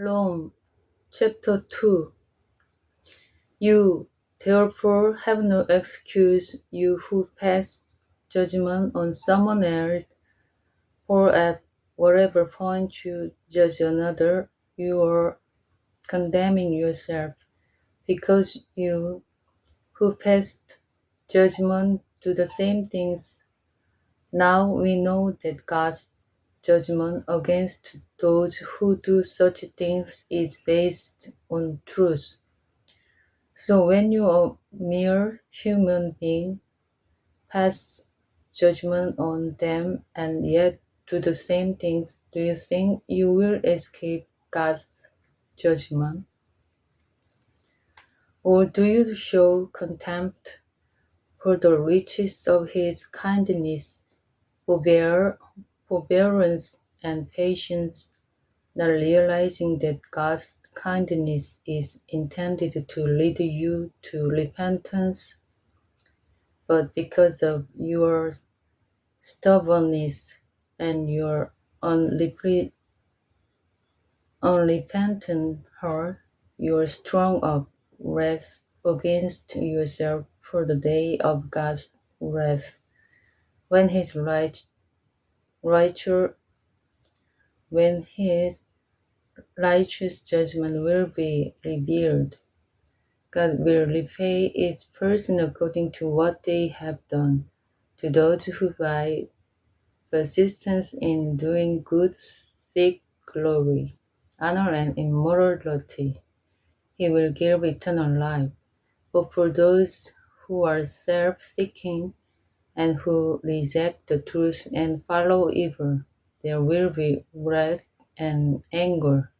Rome, chapter 2. You, therefore, have no excuse, you who pass judgment on someone else, for at whatever point you judge another, you are condemning yourself, because you who passed judgment do the same things. Now we know that God's judgment against those who do such things is based on truth. So when you, a mere human being, pass judgment on them and yet do the same things, do you think you will escape God's judgment? Or do you show contempt for the riches of His kindness, forbearance, and patience, not realizing that God's kindness is intended to lead you to repentance, but because of your stubbornness and your unrepentant heart, you are strong of wrath against yourself for the day of God's wrath, when His righteous judgment will be revealed. God will repay each person according to what they have done. To those who by persistence in doing good seek glory, honor, and immortality, He will give eternal life. But for those who are self-seeking and who reject the truth and follow evil, there will be wrath and anger.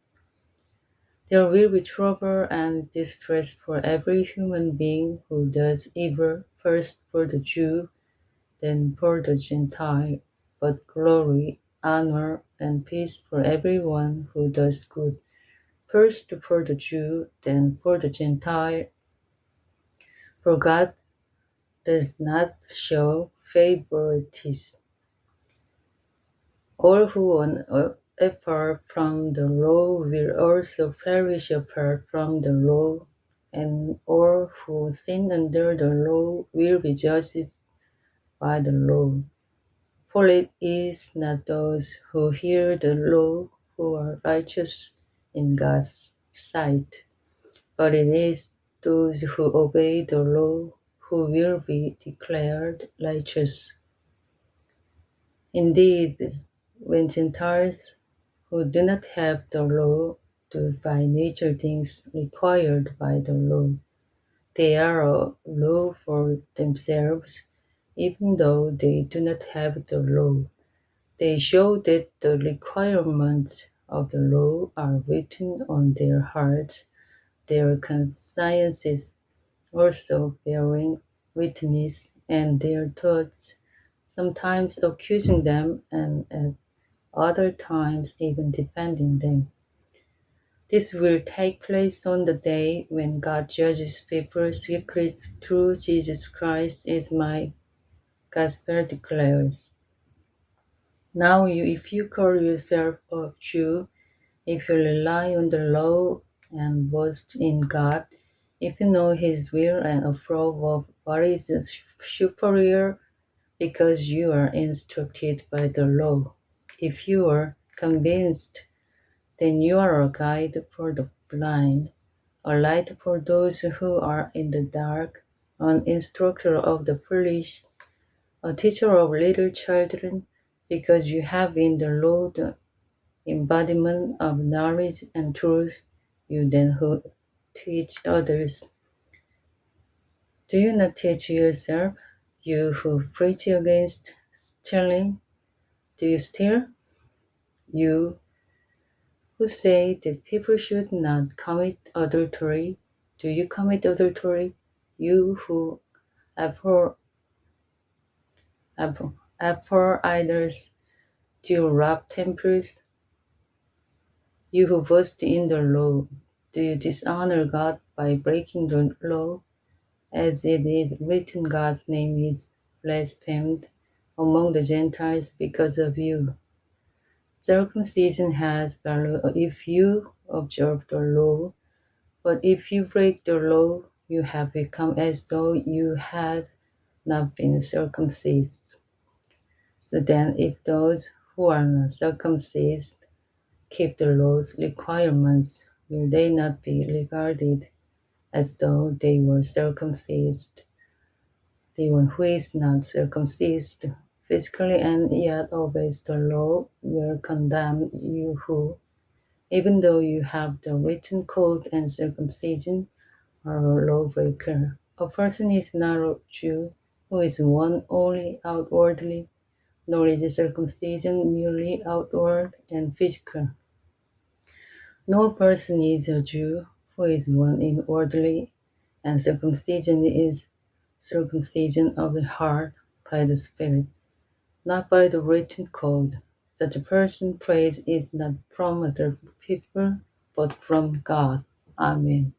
There will be trouble and distress for every human being who does evil, first for the Jew, then for the Gentile, but glory, honor, and peace for everyone who does good, first for the Jew, then for the Gentile. For God does not show favoritism. All who apart from the law will also perish apart from the law, and all who sin under the law will be judged by the law. For it is not those who hear the law who are righteous in God's sight, but it is those who obey the law who will be declared righteous. Indeed, when Gentiles who do not have the law do by nature things required by the law, they are a law for themselves, even though they do not have the law. They show that the requirements of the law are written on their hearts, their consciences also bearing witness, and their thoughts sometimes accusing them and at other times even defending them. This will take place on the day when God judges people's secrets through Jesus Christ, as my gospel declares. Now if you call yourself a Jew, if you rely on the law and boast in God, if you know His will and approve of what is superior because you are instructed by the law, if you are convinced, then you are a guide for the blind, a light for those who are in the dark, an instructor of the foolish, a teacher of little children, because you have in the law the embodiment of knowledge and truth, you then who teach others. Do you not teach yourself, you who preach against stealing? Do you steal? You who say that people should not commit adultery, do you commit adultery? You who abhor idols, do you rob temples? You who boast in the law, do you dishonor God by breaking the law? As it is written, God's name is blasphemed among the Gentiles because of you. Circumcision has value if you observe the law, but if you break the law, you have become as though you had not been circumcised. So then, if those who are not circumcised keep the law's requirements, will they not be regarded as though they were circumcised? The one who is not circumcised physically and yet obeys the law will condemn you who, even though you have the written code and circumcision, are a lawbreaker. A person is not a Jew who is one only outwardly, nor is circumcision merely outward and physical. No person is a Jew who is one inwardly, and circumcision is circumcision of the heart by the Spirit, not by the written code. Such a person's praise is not from other people, but from God. Amen.